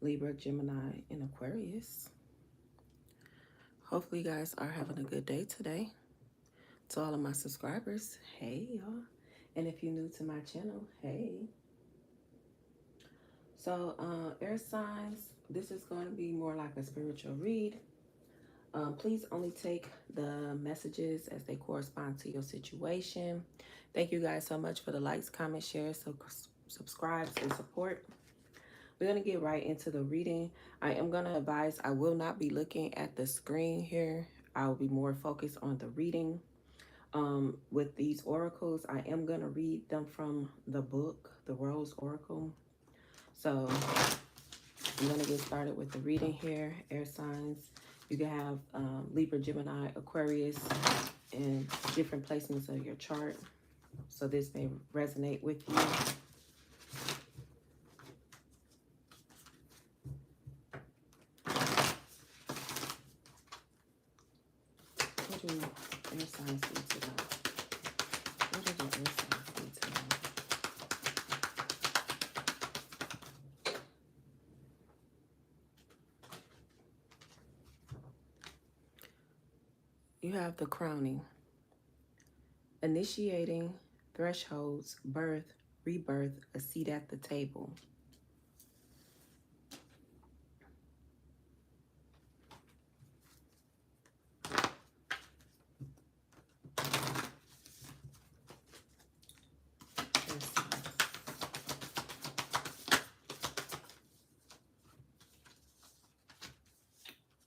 Libra, Gemini, and Aquarius. Hopefully you guys are having a good day today. To all of my subscribers, hey y'all. And if you're new to my channel, hey. So air signs, this is going to be more like a spiritual read. Please only take the messages as they correspond to your situation. Thank you guys so much for the likes, comments, shares, subscribes, and support. We're going to get right into the reading. I am going to advise I will not be looking at the screen here. I will be more focused on the reading. With these oracles, I am going to read them from the book, The Rose Oracle. So I'm going to get started with the reading here. Air signs. You can have Libra, Gemini, Aquarius, and different placements of your chart. So this may resonate with you. What do air signs need to know? What do the air signs need to know? You have the crowning. Initiating, thresholds, birth, rebirth, a seat at the table.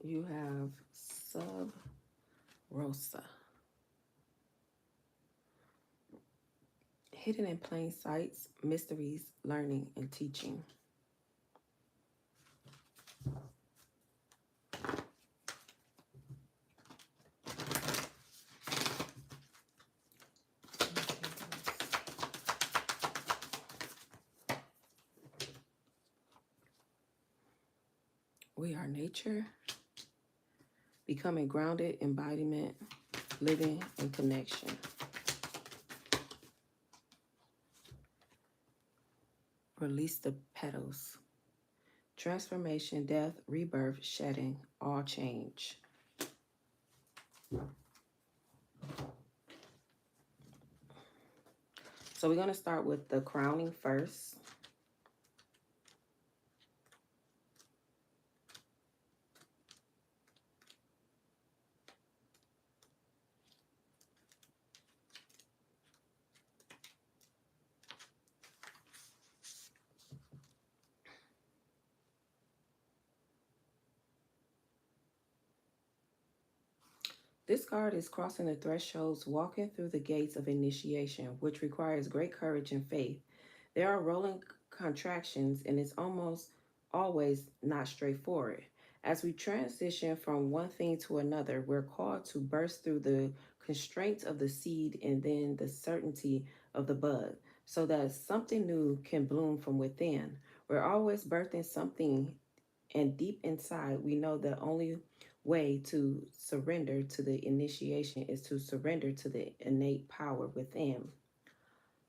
You have sub rosa. Hidden in plain sights, mysteries, learning, and teaching. We are nature, becoming grounded embodiment, living in connection. Release the petals. Transformation, death, rebirth, shedding, all change. So we're going to start with the crowning first. This card is crossing the thresholds, walking through the gates of initiation, which requires great courage and faith. There are rolling contractions, and it's almost always not straightforward. As we transition from one thing to another, we're called to burst through the constraints of the seed and then the certainty of the bud, so that something new can bloom from within. We're always birthing something, and deep inside, we know the only way to surrender to the initiation is to surrender to the innate power within.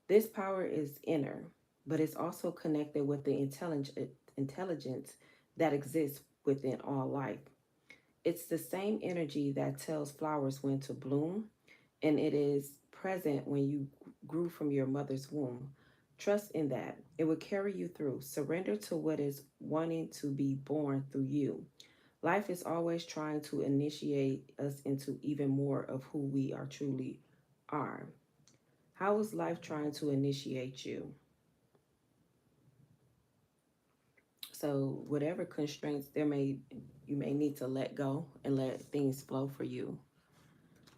This power is inner, but it's also connected with the intelligence that exists within all life. It's the same energy that tells flowers when to bloom, and it is present when you grew from your mother's womb. Trust in that. It will carry you through. Surrender to what is wanting to be born through you. Life is always trying to initiate us into even more of who we are truly are. How is life trying to initiate you? So whatever constraints you may need to let go and let things flow for you.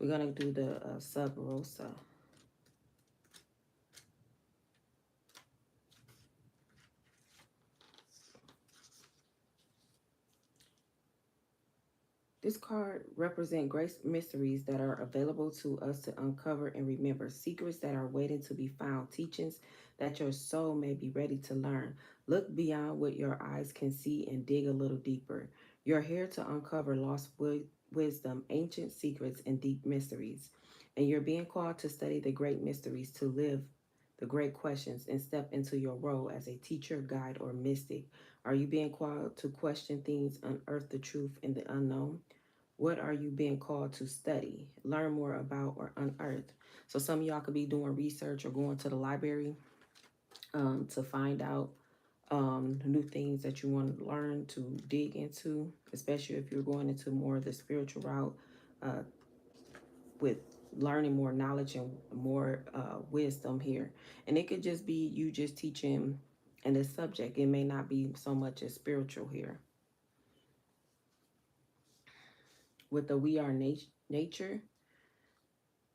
We're going to do the sub rosa. This card represents great mysteries that are available to us to uncover and remember, secrets that are waiting to be found, teachings that your soul may be ready to learn. Look beyond what your eyes can see and dig a little deeper. You're here to uncover lost wisdom, ancient secrets, and deep mysteries. And you're being called to study the great mysteries, to live the great questions, and step into your role as a teacher, guide, or mystic. Are you being called to question things, unearth the truth in the unknown? What are you being called to study, learn more about, or unearth? So some of y'all could be doing research or going to the library to find out new things that you want to learn, to dig into, especially if you're going into more of the spiritual route uh, with learning more knowledge and more wisdom here. And it could just be you just teaching in this subject. It may not be so much as spiritual here. With the We Are Nature,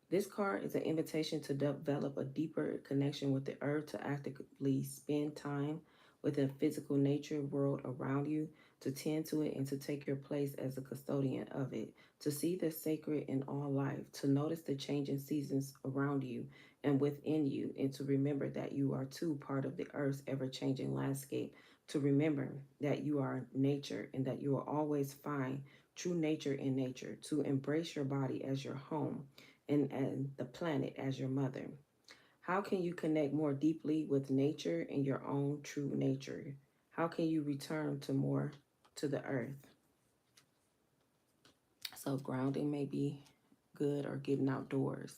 this card is an invitation to develop a deeper connection with the earth, to actively spend time with the physical nature world around you, to tend to it, and to take your place as a custodian of it, to see the sacred in all life, to notice the changing seasons around you and within you, and to remember that you are too part of the earth's ever changing landscape, to remember that you are nature and that you will always find true nature in nature, to embrace your body as your home and the planet as your mother. How can you connect more deeply with nature and your own true nature? How can you return to more to the earth? So grounding may be good, or getting outdoors.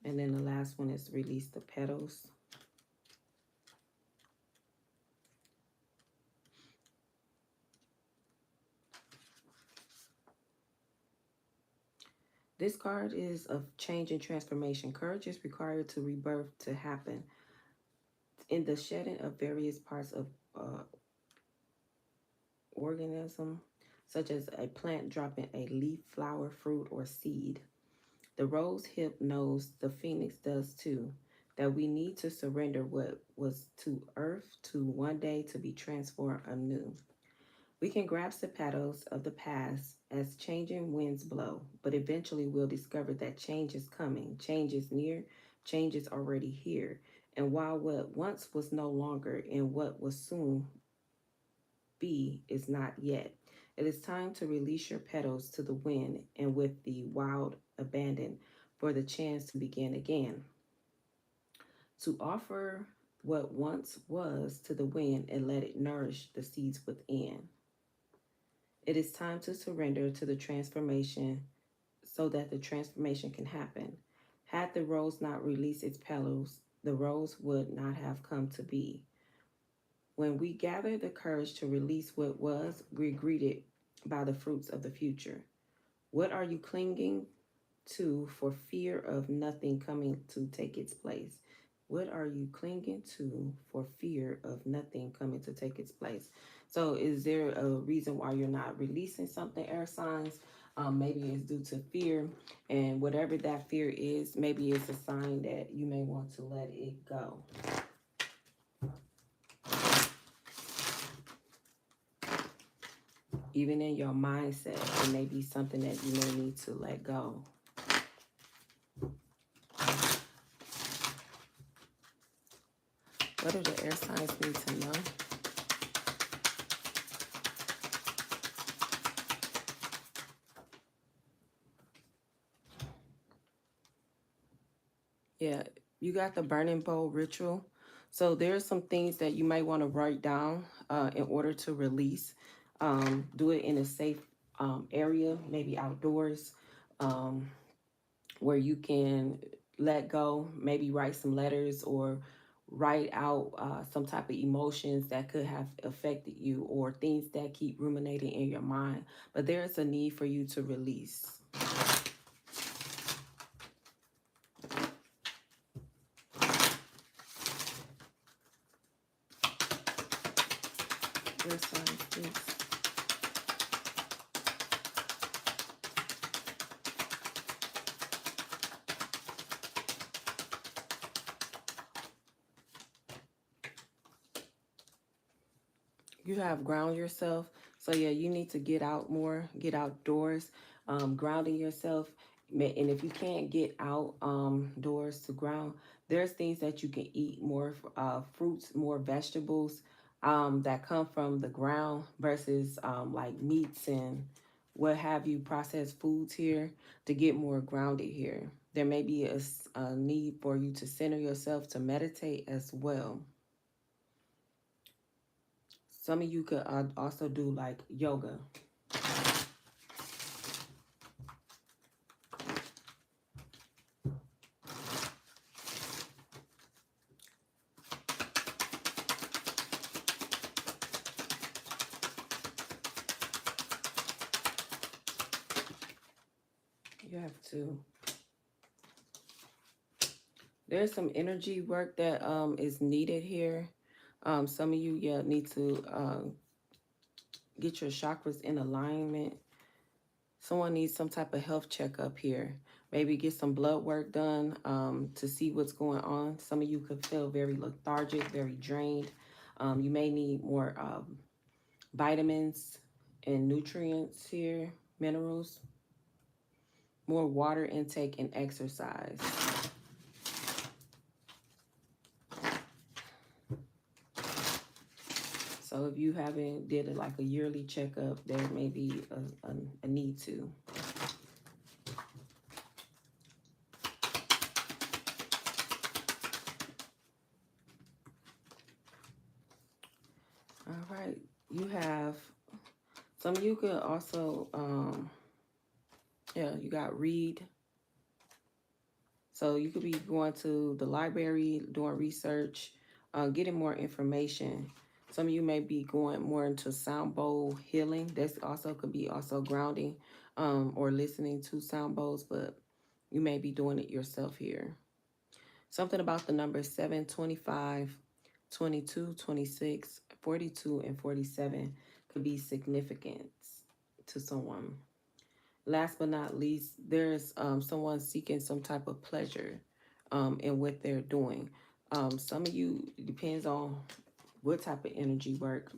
And then the last one is release the petals. This card is of change and transformation. Courage is required to rebirth to happen. In the shedding of various parts of uh, organism, such as a plant dropping a leaf, flower, fruit, or seed. The rose hip knows, the phoenix does too, that we need to surrender what was to earth to one day to be transformed anew. We can grasp the petals of the past as changing winds blow, but eventually we'll discover that change is coming, change is near, change is already here. And while what once was no longer and what will soon be is not yet. It is time to release your petals to the wind and with the wild abandon for the chance to begin again. To offer what once was to the wind and let it nourish the seeds within. It is time to surrender to the transformation so that the transformation can happen. Had the rose not released its petals, the rose would not have come to be. When we gather the courage to release what was, we're greeted by the fruits of the future. What are you clinging to for fear of nothing coming to take its place? What are you clinging to for fear of nothing coming to take its place? So, is there a reason why you're not releasing something, air signs? Maybe it's due to fear, and whatever that fear is, maybe it's a sign that you may want to let it go. Even in your mindset, it may be something that you may need to let go. What do the air signs need to know? Yeah, you got the burning bowl ritual. So there's some things that you might want to write down in order to release. Do it in a safe area, maybe outdoors, um, where you can let go. Maybe write some letters or write out some type of emotions that could have affected you or things that keep ruminating in your mind. But there's a need for you to release. Your signs, please. You have ground yourself. So yeah, you need to get out more, get outdoors, grounding yourself. And if you can't get out doors to ground, there's things that you can eat more, fruits, more vegetables that come from the ground versus like meats and what have you, processed foods here to get more grounded here. There may be a need for you to center yourself to meditate as well. Some of you could also do like yoga. You have to. There's some energy work that is needed here. Some of you, yeah, need to get your chakras in alignment. Someone needs some type of health checkup here. Maybe get some blood work done to see what's going on. Some of you could feel very lethargic, very drained. You may need more vitamins and nutrients here, minerals, more water intake and exercise. So if you haven't did it like a yearly checkup, there may be a need to. All right, you have, some of you could also, yeah, you got read. So you could be going to the library, doing research, getting more information. Some of you may be going more into sound bowl healing. This also could be also grounding or listening to sound bowls, but you may be doing it yourself here. Something about the numbers 7, 25, 22, 26, 42, and 47 could be significant to someone. Last but not least, there's someone seeking some type of pleasure in what they're doing. Some of you, it depends on what type of energy work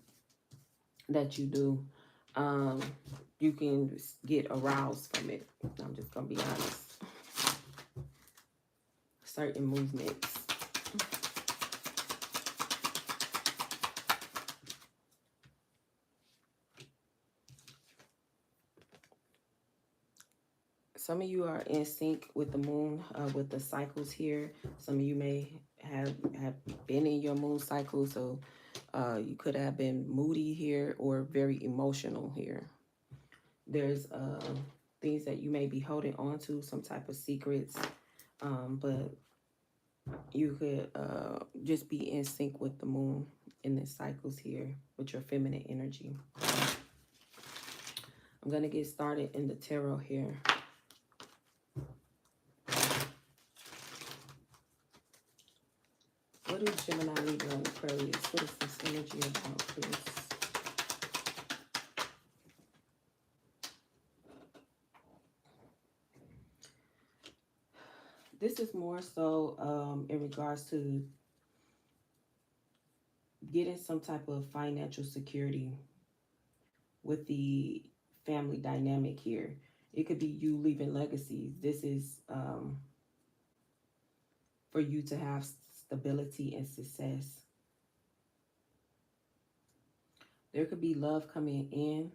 that you do. You can get aroused from it. I'm just going to be honest. Certain movements. Some of you are in sync with the moon, with the cycles here. Some of you may have been in your moon cycle, so you could have been moody here or very emotional here. There's things that you may be holding on to, some type of secrets, but you could just be in sync with the moon in the cycles here with your feminine energy. I'm going to get started in the tarot here. What is Gemini, Libra, and Aquarius? What is this energy about, please? This is more so in regards to getting some type of financial security with the family dynamic here. It could be you leaving legacies. This is for you to have stability and success. There could be love coming in,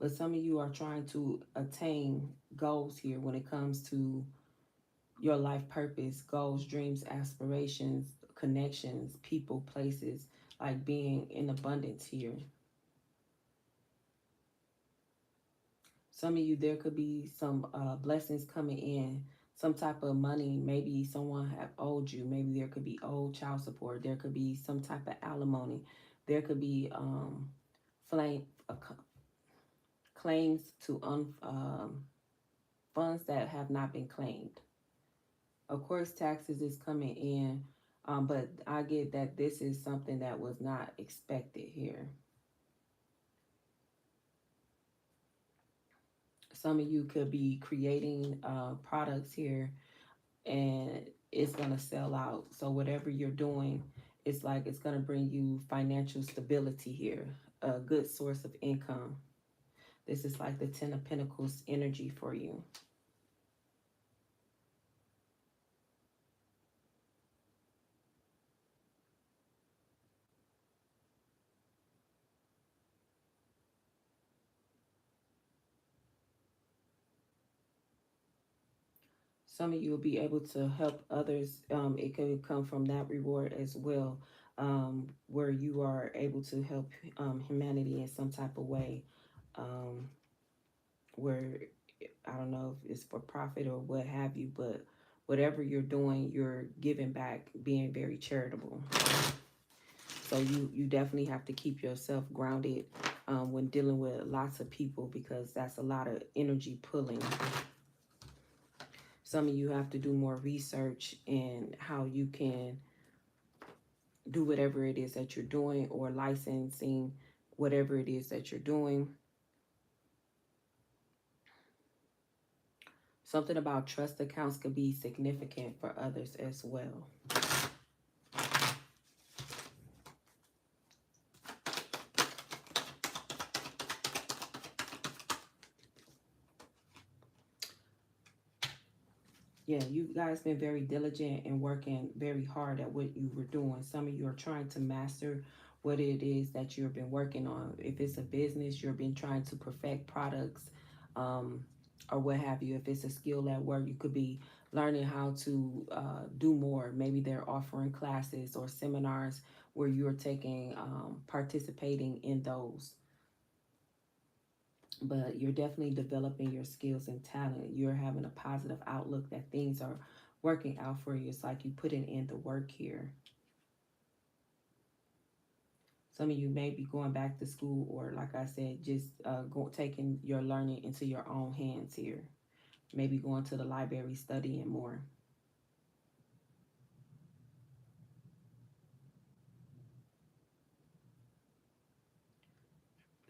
but some of you are trying to attain goals here when it comes to your life purpose, goals, dreams, aspirations, connections, people, places, like being in abundance here. Some of you, there could be some blessings coming in, some type of money. Maybe someone have owed you. Maybe there could be old child support. There could be some type of alimony. There could be flame, claims to funds that have not been claimed. Of course, taxes is coming in, but I get that this is something that was not expected here. Some of you could be creating products here and it's going to sell out. So whatever you're doing, it's like it's going to bring you financial stability here, a good source of income. This is like the Ten of Pentacles energy for you. Some of you will be able to help others. It can come from that reward as well. where you are able to help humanity in some type of way, um, where I don't know if it's for profit or what have you, but whatever you're doing, you're giving back, being very charitable. So you definitely have to keep yourself grounded when dealing with lots of people, because that's a lot of energy pulling. Some of you have to do more research in how you can do whatever it is that you're doing, or licensing whatever it is that you're doing. Something about trust accounts could be significant for others as well. Yeah, you guys been very diligent and working very hard at what you were doing. Some of you are trying to master what it is that you've been working on. If it's a business, you've been trying to perfect products, um, or what have you. If it's a skill at work, you could be learning how to do more. Maybe they're offering classes or seminars where you're taking, participating in those. But you're definitely developing your skills and talent. You're having a positive outlook that things are working out for you. It's like you putting in the work here. Some of you may be going back to school, or like I said, just taking your learning into your own hands here. Maybe going to the library, studying more.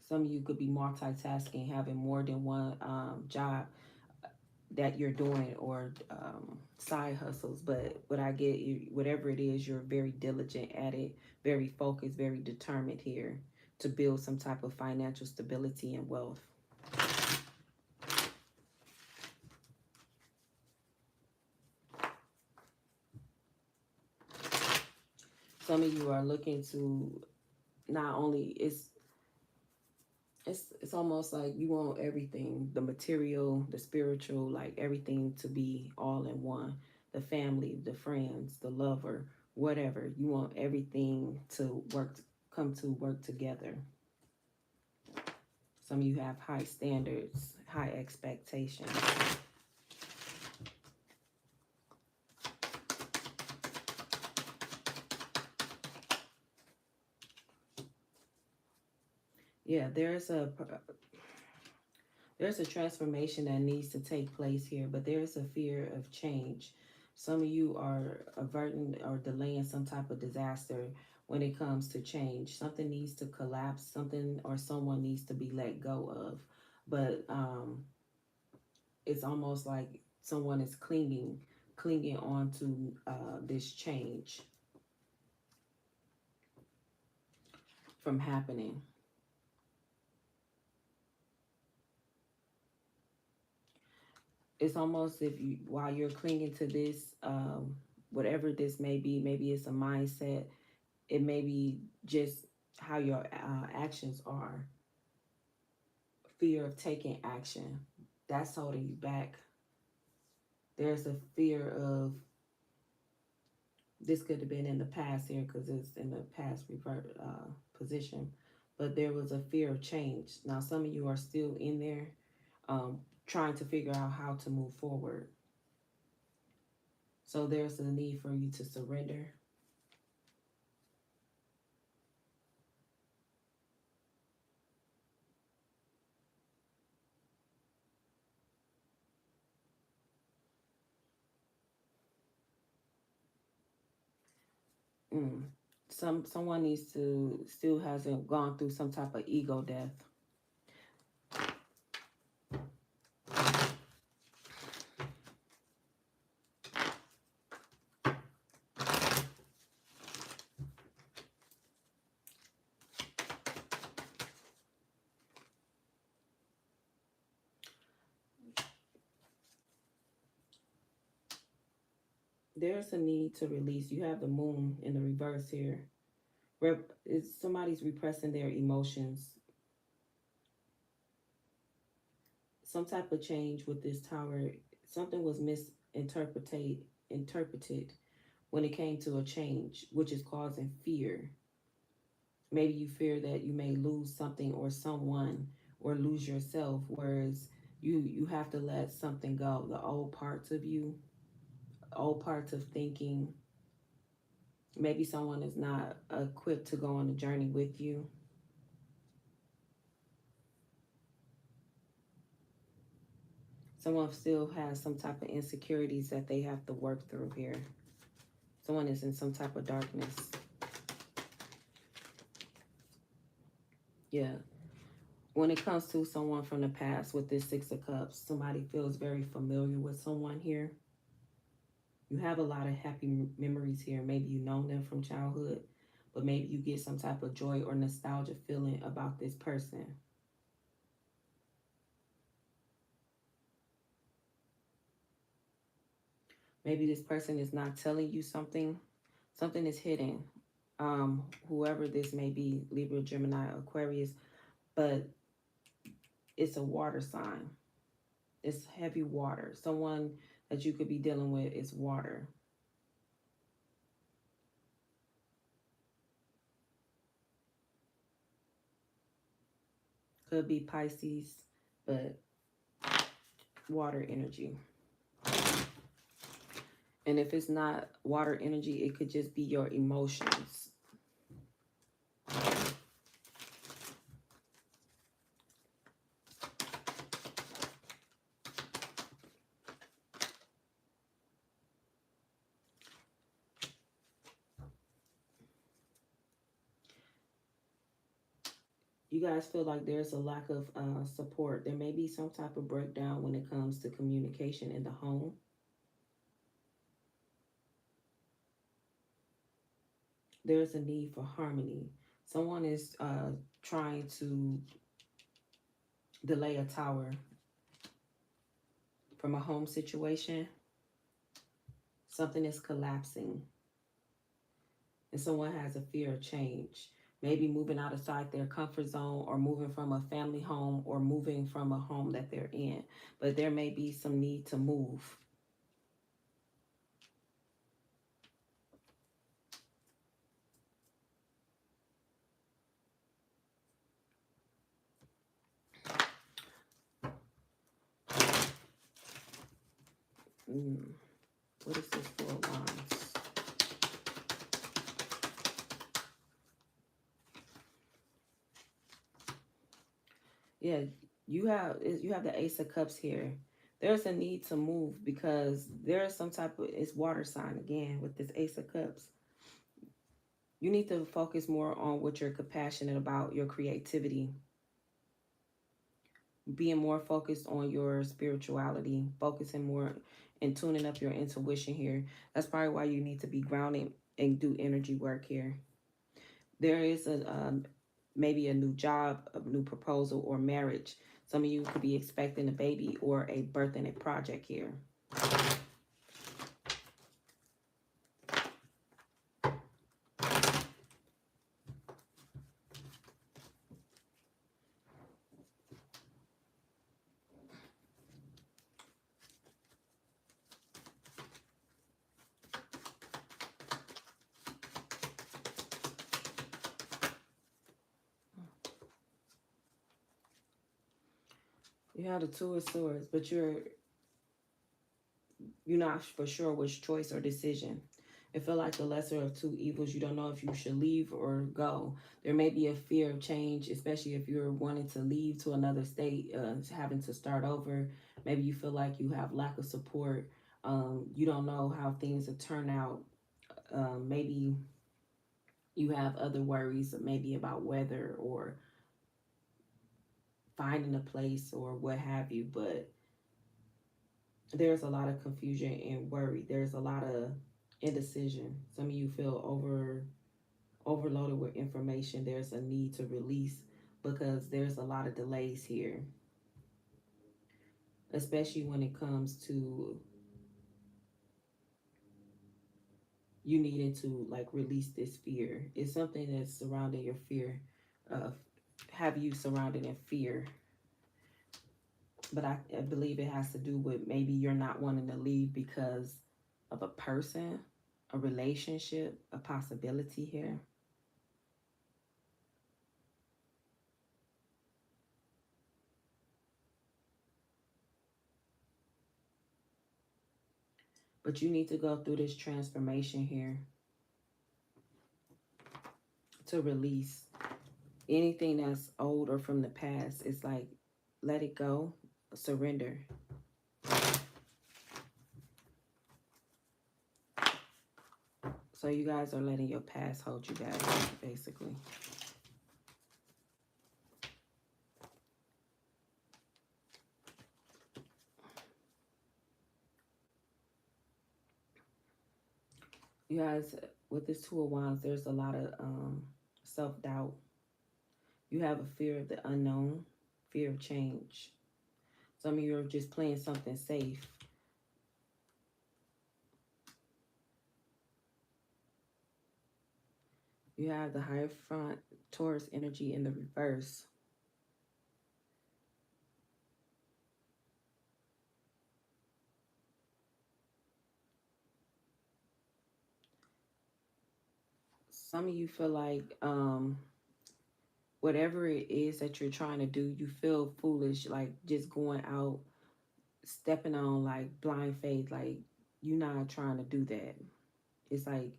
Some of you could be multitasking, having more than one job that you're doing, or side hustles. But what I get, whatever it is, you're very diligent at it, very focused, very determined here to build some type of financial stability and wealth. Some of you are looking to, not only it's almost like you want everything, the material, the spiritual, like everything to be all in one. The family, the friends, the lover, whatever. You want everything to come to work together. Some of you have high standards, high expectations. Yeah, there's a transformation that needs to take place here, but there's a fear of change. Some of you are averting or delaying some type of disaster when it comes to change. Something needs to collapse, something or someone needs to be let go of. But it's almost like someone is clinging on to this change from happening. It's almost if you, while you're clinging to this, whatever this may be, maybe it's a mindset, it may be just how your actions are, fear of taking action, that's holding you back. There's a fear of, this could have been in the past here because it's in the past revert position, but there was a fear of change. Now some of you are still in there, trying to figure out how to move forward. So there's a need for you to surrender. Mm. Someone needs to, still hasn't gone through some type of ego death. There's a need to release. You have the moon in the reverse here. Somebody's repressing their emotions. Some type of change with this tower. Something was interpreted when it came to a change, which is causing fear. Maybe you fear that you may lose something or someone or lose yourself, whereas you have to let something go. The old parts of you, old parts of thinking. Maybe someone is not equipped to go on a journey with you. Someone still has some type of insecurities that they have to work through here. Someone is in some type of darkness. Yeah. When it comes to someone from the past with this Six of Cups, somebody feels very familiar with someone here. You have a lot of happy memories here. Maybe you know them from childhood, but maybe you get some type of joy or nostalgia feeling about this person. Maybe this person is not telling you something. Something is hidden. Whoever this may be, Libra, Gemini, Aquarius, but it's a water sign. It's heavy water. Someone that you could be dealing with is water. Could be Pisces, but water energy. And if it's not water energy, it could just be your emotions. You guys feel like there's a lack of support. There may be some type of breakdown when it comes to communication in the home. There's a need for harmony. Someone is trying to delay a tower from a home situation. Something is collapsing. And someone has a fear of change. Maybe moving outside their comfort zone or moving from a family home or moving from a home that they're in. But there may be some need to move. What is this Four of Wands? Yeah, you have the Ace of Cups here. There's a need to move because there's some type of, it's water sign again with this Ace of Cups. You need to focus more on what you're compassionate about, your creativity, being more focused on your spirituality, focusing more and tuning up your intuition here. That's probably why you need to be grounded and do energy work here. There is maybe a new job, a new proposal, or marriage. Some of you could be expecting a baby or a birthing a project here. You have the Two of Swords, but you're not for sure which choice or decision. It feel like the lesser of two evils. You don't know if you should leave or go. There may be a fear of change, especially if you're wanting to leave to another state, having to start over. Maybe you feel like you have lack of support. You don't know how things will turn out. Maybe you have other worries, maybe about weather or finding a place or what have you. But there's a lot of confusion and worry. There's a lot of indecision. Some of you feel overloaded with information. There's a need to release because there's a lot of delays here, especially when it comes to you needing to like release this fear. It's something that's surrounding your fear, have you surrounded in fear. But I believe it has to do with maybe you're not wanting to leave because of a person. a relationship, a possibility here. But you need to go through this transformation here to release anything that's old or from the past. It's like, let it go, surrender. So you guys are letting your past hold you back, basically. You guys, with this Two of Wands, there's a lot of self-doubt. You have a fear of the unknown, fear of change. Some of you are just playing something safe. You have the Hierophant Taurus energy in the reverse. Some of you feel like whatever it is that you're trying to do, you feel foolish, like just going out, stepping on like blind faith, like you're not trying to do that. It's like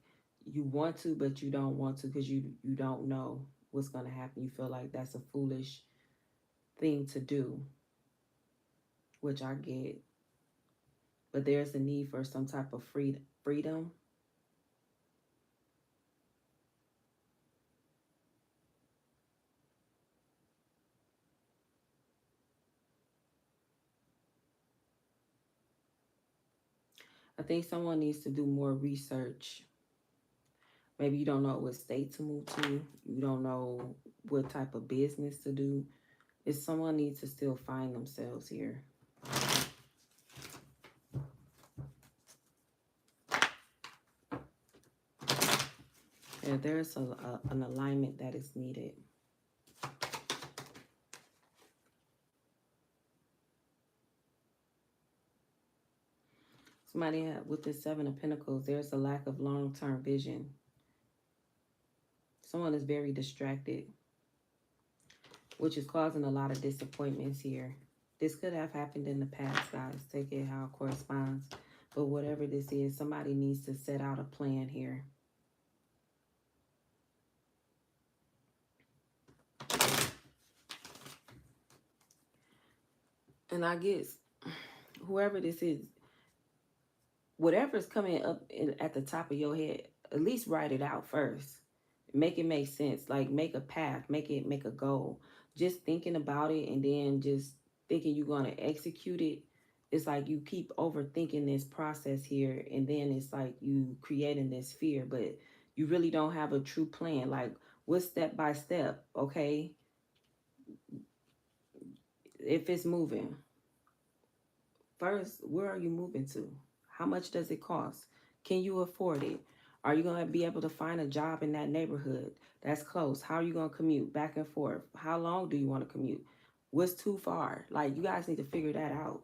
you want to, but you don't want to because you don't know what's going to happen. You feel like that's a foolish thing to do, which I get. But there's a need for some type of freedom. I think someone needs to do more research. Maybe you don't know what state to move to. You don't know what type of business to do. If someone needs to still find themselves here. Yeah, there's an alignment that is needed. Somebody with the Seven of Pentacles, there's a lack of long-term vision. Someone is very distracted, which is causing a lot of disappointments here. This could have happened in the past, guys. Take it how it corresponds. But whatever this is, somebody needs to set out a plan here. And I guess whoever this is, whatever's coming up at the top of your head, at least write it out first. Make it make sense. Like make a path, make a goal. Just thinking about it and then just thinking you're going to execute it. It's like you keep overthinking this process here, and then it's like you creating this fear, but you really don't have a true plan. Like what's step by step, okay? If it's moving, first, where are you moving to? How much does it cost? Can you afford it? Are you going to be able to find a job in that neighborhood that's close? How are you going to commute back and forth? How long do you want to commute? What's too far? Like, you guys need to figure that out.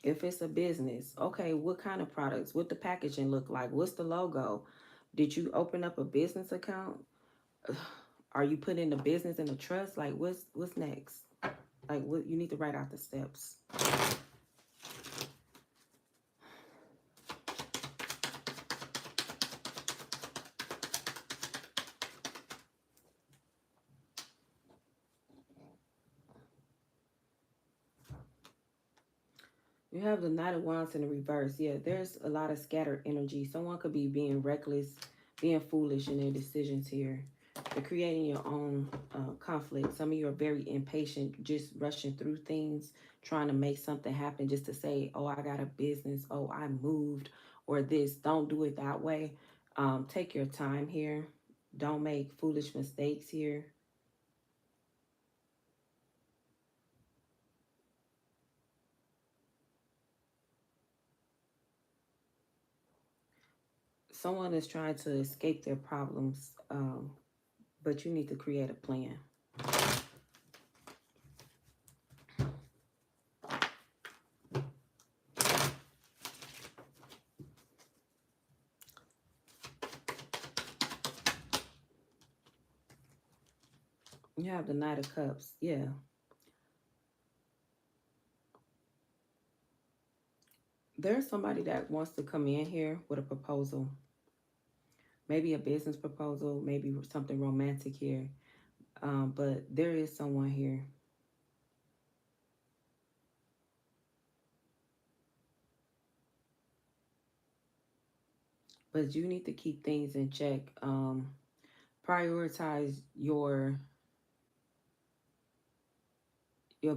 If it's a business, okay, what kind of products? What the packaging look like? What's the logo? Did you open up a business account? Are you putting the business in a trust? Like, what's next? Like, what you need to write out the steps. You have the Knight of Wands in the reverse. Yeah, there's a lot of scattered energy. Someone could be being reckless, being foolish in their decisions here. They're creating your own conflict. Some of you are very impatient, just rushing through things, trying to make something happen just to say, oh, I got a business. Oh, I moved or this. Don't do it that way. Take your time here. Don't make foolish mistakes here. Someone is trying to escape their problems, but you need to create a plan. You have the Knight of Cups. Yeah. There's somebody that wants to come in here with a proposal. Maybe a business proposal, maybe something romantic here. But there is someone here. But you need to keep things in check. Prioritize your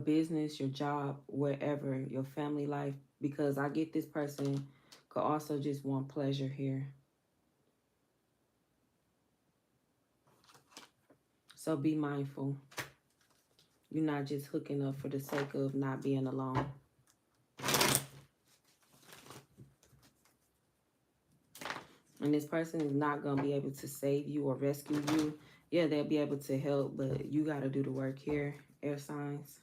business, your job, wherever, your family life, because I get this person could also just want pleasure here. So be mindful. You're not just hooking up for the sake of not being alone. And this person is not going to be able to save you or rescue you. Yeah, they'll be able to help, but you got to do the work here, air signs.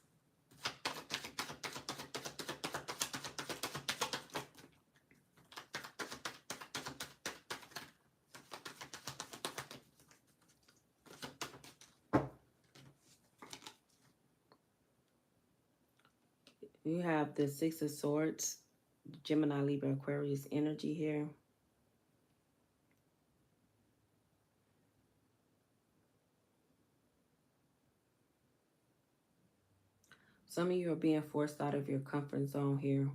You have the Six of Swords, Gemini, Libra, Aquarius energy here. Some of you are being forced out of your comfort zone here.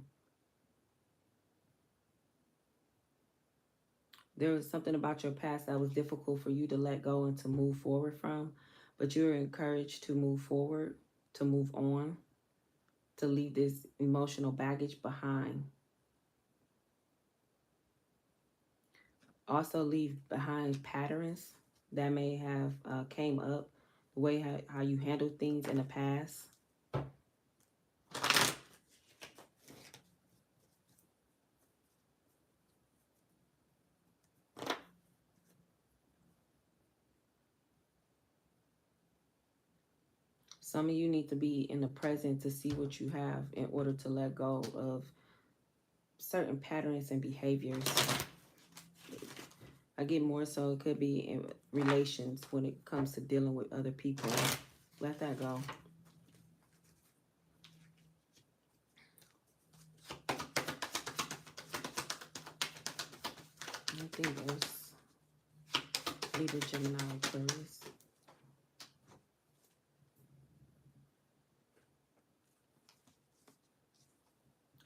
There was something about your past that was difficult for you to let go and to move forward from, but you're encouraged to move forward, to move on, to leave this emotional baggage behind. Also leave behind patterns that may have came up, the way how you handled things in the past. Some of you need to be in the present to see what you have in order to let go of certain patterns and behaviors. I get more so it could be in relations when it comes to dealing with other people. Let that go. Anything else? Libra, Gemini, Aquarius.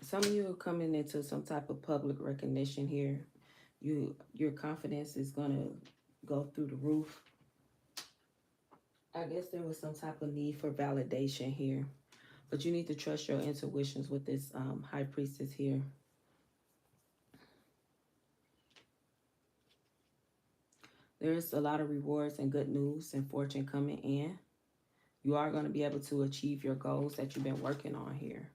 Some of you are coming into some type of public recognition here. Your confidence is gonna go through the roof. I guess there was some type of need for validation here, but you need to trust your intuitions with this High Priestess here. There's a lot of rewards and good news and fortune coming in. You are going to be able to achieve your goals that you've been working on here.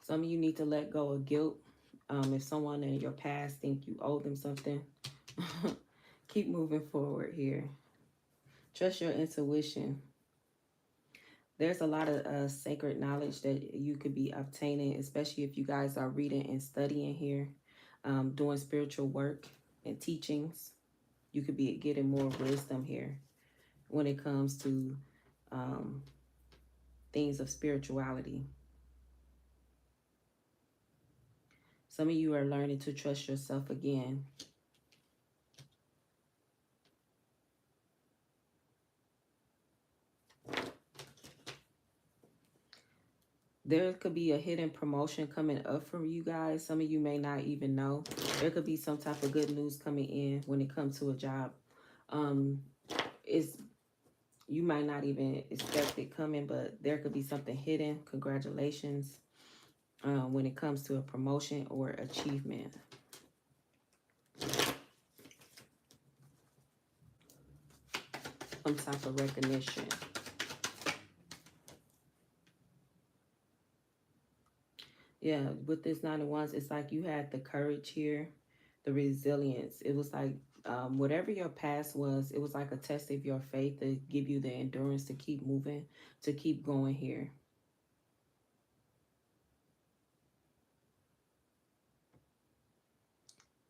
Some of you need to let go of guilt. If someone in your past think you owe them something, keep moving forward here. Trust your intuition. There's a lot of sacred knowledge that you could be obtaining, especially if you guys are reading and studying here, doing spiritual work and teachings. You could be getting more wisdom here when it comes to things of spirituality. Some of you are learning to trust yourself again. There could be a hidden promotion coming up for you guys. Some of you may not even know. There could be some type of good news coming in when it comes to a job. You might not even expect it coming, but there could be something hidden. Congratulations when it comes to a promotion or achievement. Some type of recognition. Yeah, with this Nine of Wands, it's like you had the courage here, the resilience. It was like whatever your past was, it was like a test of your faith to give you the endurance to keep moving, to keep going here.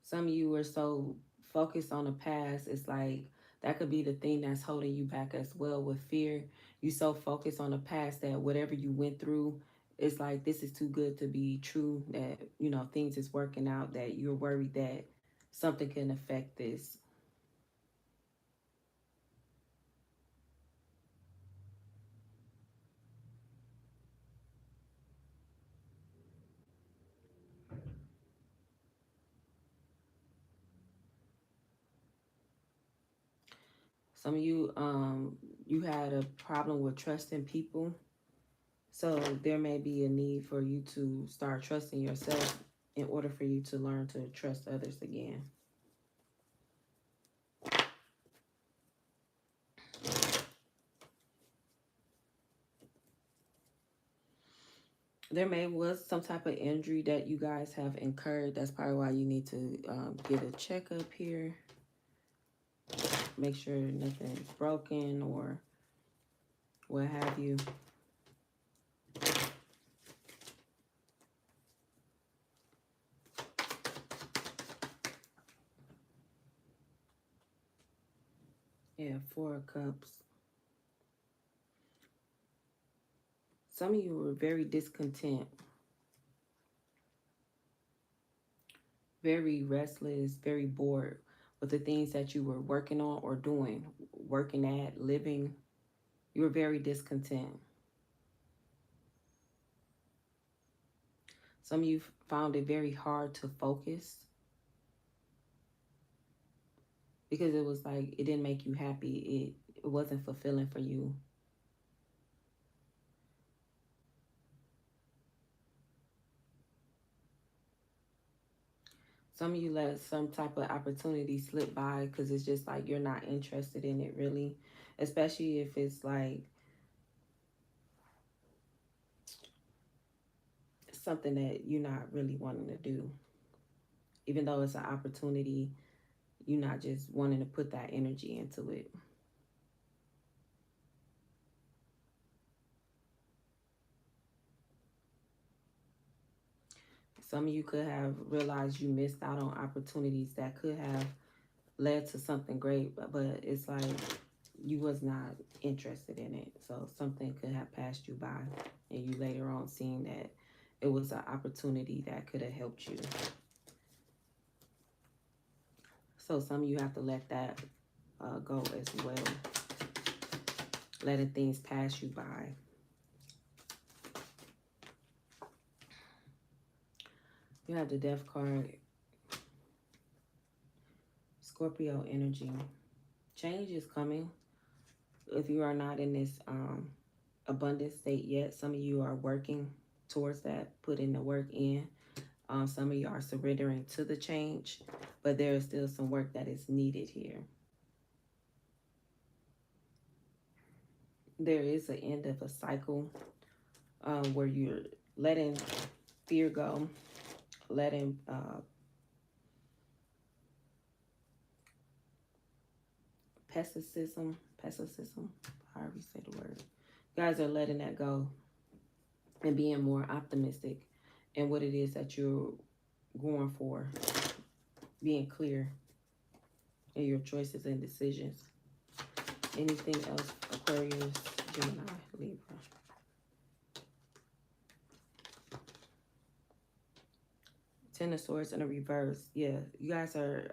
Some of you are so focused on the past, it's like that could be the thing that's holding you back as well with fear. You so focused on the past that whatever you went through, it's like this is too good to be true, that things is working out, that you're worried that something can affect this. Some of you you had a problem with trusting people. So there may be a need for you to start trusting yourself in order for you to learn to trust others again. There may was some type of injury that you guys have incurred. That's probably why you need to get a checkup here. Make sure nothing's broken or what have you. Yeah, 4 of Cups. Some of you were very discontent, very restless, very bored with the things that you were working on or doing, working at, living. You were very discontent. Some of you found it very hard to focus because it was like it didn't make you happy. It wasn't fulfilling for you. Some of you let some type of opportunity slip by because it's just like you're not interested in it really, especially if it's like something that you're not really wanting to do. Even though it's an opportunity, you're not just wanting to put that energy into it. Some of you could have realized you missed out on opportunities that could have led to something great, but it's like you was not interested in it. So something could have passed you by and you later on seeing that it was an opportunity that could have helped you. So some of you have to let that go as well. Letting things pass you by. You have the Death card. Scorpio energy. Change is coming. If you are not in this abundant state yet, some of you are working towards that, putting the work in. Some of you are surrendering to the change, but there is still some work that is needed here. There is an end of a cycle where you're letting fear go, letting pessimism, however you say the word. You guys are letting that go and being more optimistic in what it is that you're going for, being clear in your choices and decisions. Anything else, Aquarius, Gemini, Libra? Ten of Swords in a reverse. Yeah, you guys are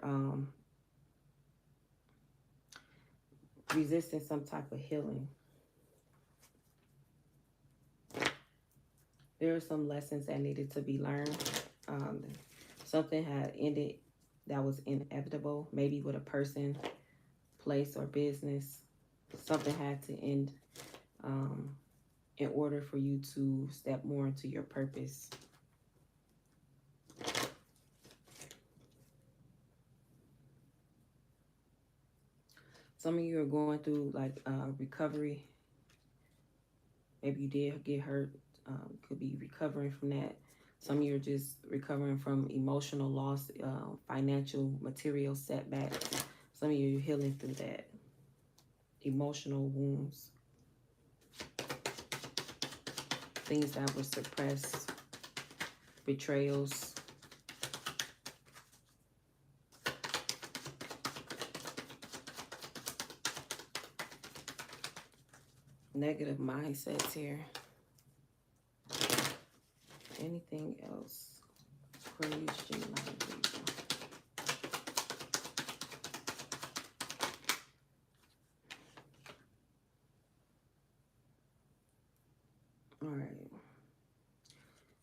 resisting some type of healing. There are some lessons that needed to be learned. Something had ended that was inevitable, maybe with a person, place, or business. Something had to end in order for you to step more into your purpose. Some of you are going through like recovery. Maybe you did get hurt. Could be recovering from that. Some of you are just recovering from emotional loss, financial, material setbacks. Some of you are healing through that. Emotional wounds. Things that were suppressed. Betrayals. Negative mindsets here. Anything else? Aquarius, Gemini, Libra. All right.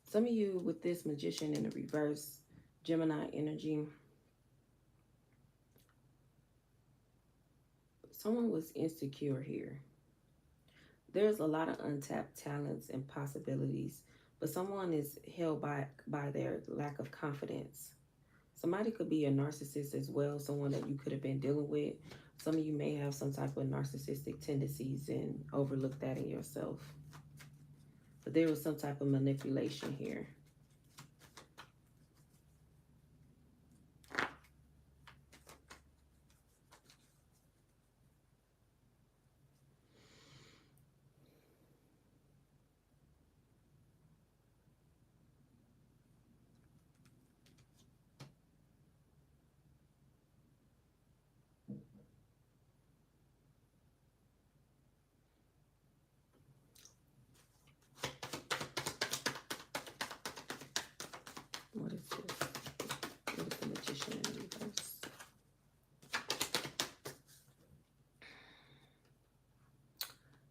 Some of you with this Magician in the reverse, Gemini energy, someone was insecure here. There's a lot of untapped talents and possibilities, but someone is held back by their lack of confidence. Somebody could be a narcissist as well, someone that you could have been dealing with. Some of you may have some type of narcissistic tendencies and overlook that in yourself. But there was some type of manipulation here. What is this? What is the Magician in reverse?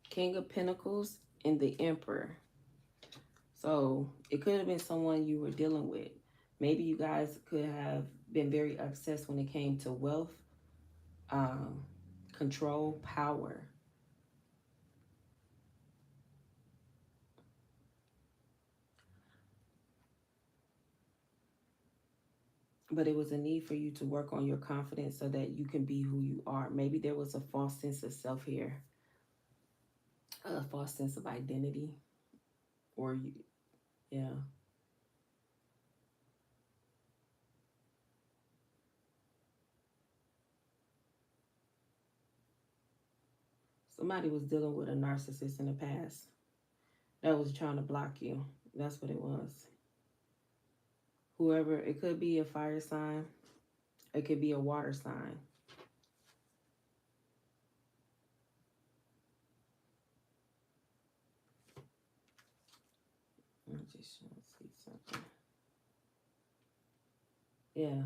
King of Pentacles and the Emperor. So it could have been someone you were dealing with. Maybe you guys could have been very obsessed when it came to wealth, control, power. But it was a need for you to work on your confidence so that you can be who you are. Maybe there was a false sense of self here, a false sense of identity, or you, yeah. Somebody was dealing with a narcissist in the past that was trying to block you. That's what it was. Whoever, it could be a fire sign, it could be a water sign. I'm just trying to see something. Yeah.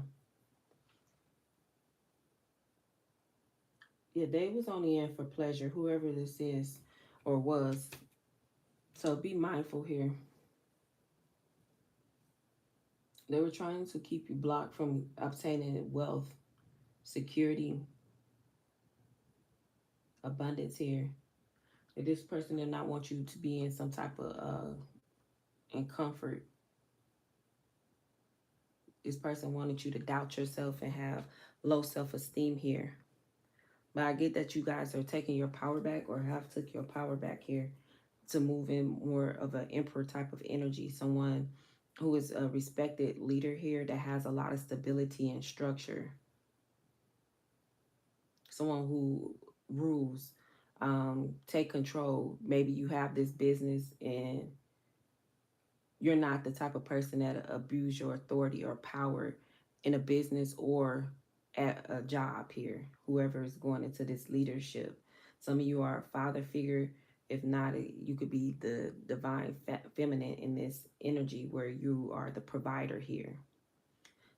Yeah, they was only in for pleasure, whoever this is or was. So be mindful here. They were trying to keep you blocked from obtaining wealth, security, abundance here. This person did not want you to be in some type of in comfort. This person wanted you to doubt yourself and have low self-esteem here. But I get that you guys are taking your power back or have took your power back here to move in more of an emperor type of energy. Someone who is a respected leader here that has a lot of stability and structure. Someone who rules, take control. Maybe you have this business and you're not the type of person that abuse your authority or power in a business or at a job here, whoever is going into this leadership. Some of you are a father figure. If not, you could be the divine feminine in this energy where you are the provider here.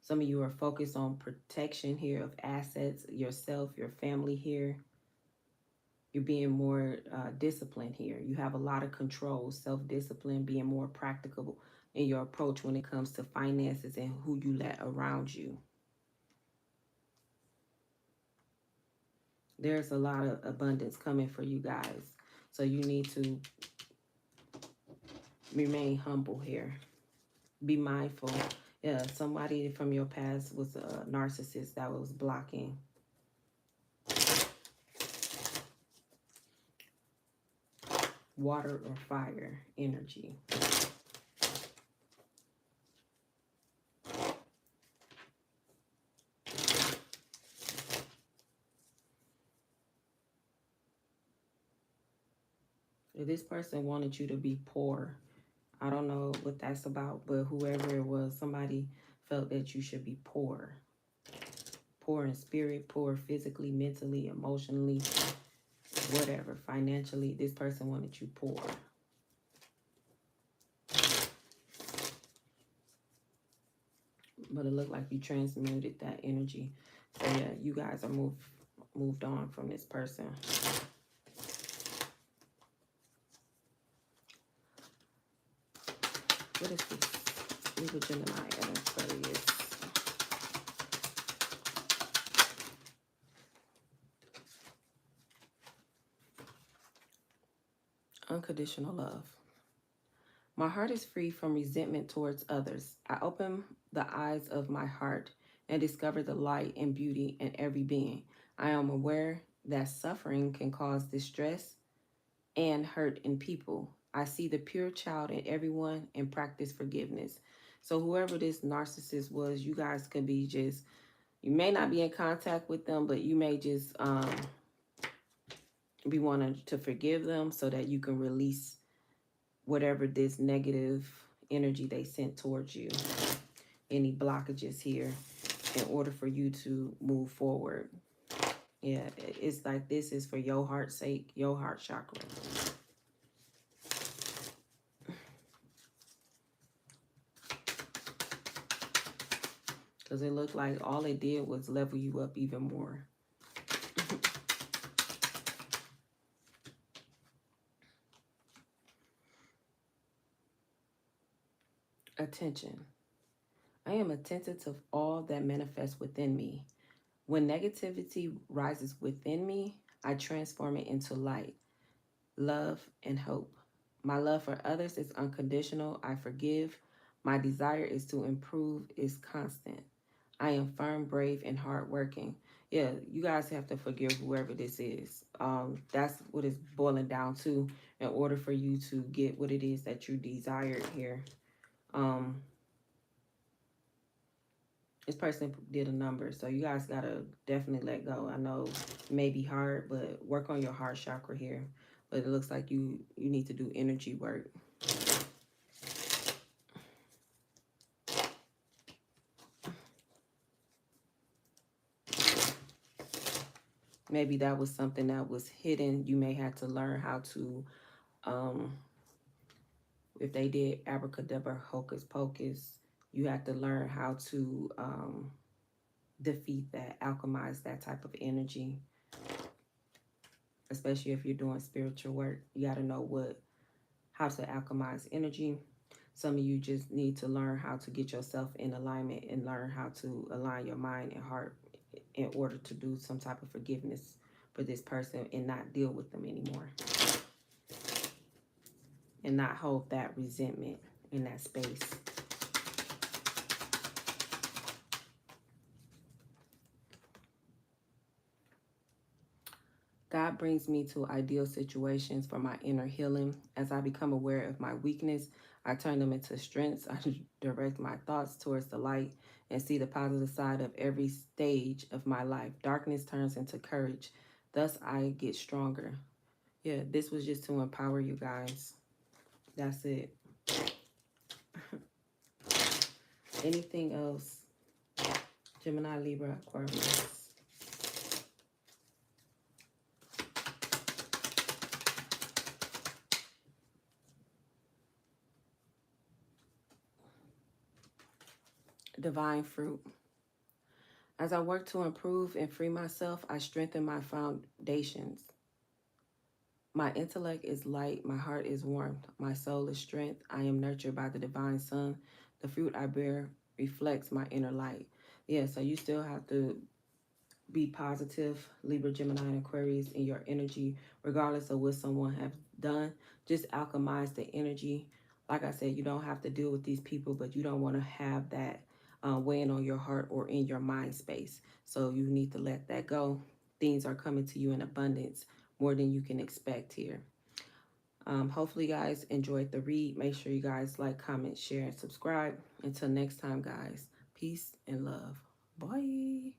Some of you are focused on protection here of assets, yourself, your family here. You're being more disciplined here. You have a lot of control, self-discipline, being more practical in your approach when it comes to finances and who you let around you. There's a lot of abundance coming for you guys. So you need to remain humble here. Be mindful. Yeah, somebody from your past was a narcissist that was blocking. Water or fire energy. This person wanted you to be poor. I don't know what that's about, but whoever it was, somebody felt that you should be poor. Poor in spirit, poor physically, mentally, emotionally. whatever. Financially, this person wanted you poor. But it looked like you transmuted that energy. So yeah, you guys are moved on from this person. What is this? Libra, Gemini, and Aquarius. Unconditional love. My heart is free from resentment towards others. I open the eyes of my heart and discover the light and beauty in every being. I am aware that suffering can cause distress and hurt in people. I see the pure child in everyone and practice forgiveness. So whoever this narcissist was, you guys could be just, you may not be in contact with them, but you may just be wanting to forgive them so that you can release whatever this negative energy they sent towards you. Any blockages here in order for you to move forward. Yeah, it's like this is for your heart's sake, your heart chakra. Because it looked like all it did was level you up even more. Attention. I am attentive to all that manifests within me. When negativity rises within me, I transform it into light, love, and hope. My love for others is unconditional. I forgive. My desire is to improve is constant. I am firm, brave, and hardworking. Yeah, you guys have to forgive whoever this is. That's what it's boiling down to in order for you to get what it is that you desired here. This person did a number, so you guys gotta definitely let go. I know it may be hard, but work on your heart chakra here. But it looks like you need to do energy work. Maybe that was something that was hidden. You may have to learn how to, if they did abracadabra, hocus pocus, you have to learn how to defeat that, alchemize that type of energy. Especially if you're doing spiritual work, you got to know how to alchemize energy. Some of you just need to learn how to get yourself in alignment and learn how to align your mind and heart in order to do some type of forgiveness for this person and not deal with them anymore. And not hold that resentment in that space. God brings me to ideal situations for my inner healing. As I become aware of my weakness, I turn them into strengths. I direct my thoughts towards the light and see the positive side of every stage of my life. Darkness turns into courage. Thus, I get stronger. Yeah, this was just to empower you guys. That's it. Anything else? Gemini, Libra, Aquarius. Divine fruit. As I work to improve and free myself, I strengthen my foundations. My intellect is light, my heart is warmth, my soul is strength. I am nurtured by the divine sun. The fruit I bear reflects my inner light. Yeah, so you still have to be positive, Libra, Gemini, and Aquarius, in your energy, regardless of what someone has done. Just alchemize the energy. Like I said, you don't have to deal with these people, but you don't want to have that weighing on your heart or in your mind space. So you need to let that go. Things are coming to you in abundance, more than you can expect here. Hopefully, you guys enjoyed the read. Make sure you guys like, comment, share, and subscribe. Until next time, guys. Peace and love. Bye.